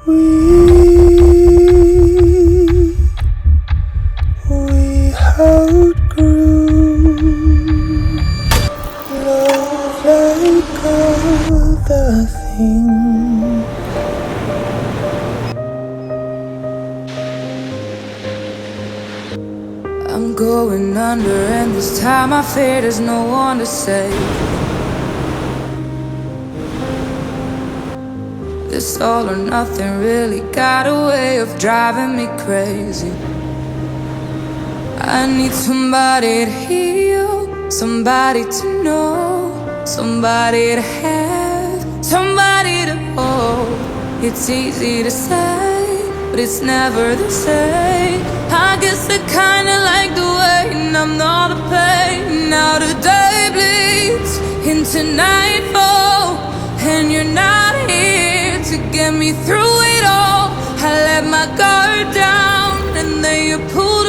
We outgrew love like other things. I'm going under, and this time I fear there's no one to save. This all or nothing really got a way of driving me crazy. I need somebody to heal, somebody to know, somebody to have, somebody to hold. It's easy to say, but it's never the same. I guess I kinda like the way numb all the pain. Now the day bleeds into nightfall, and you're not here to get me through it all. I let my guard down, and then you pulled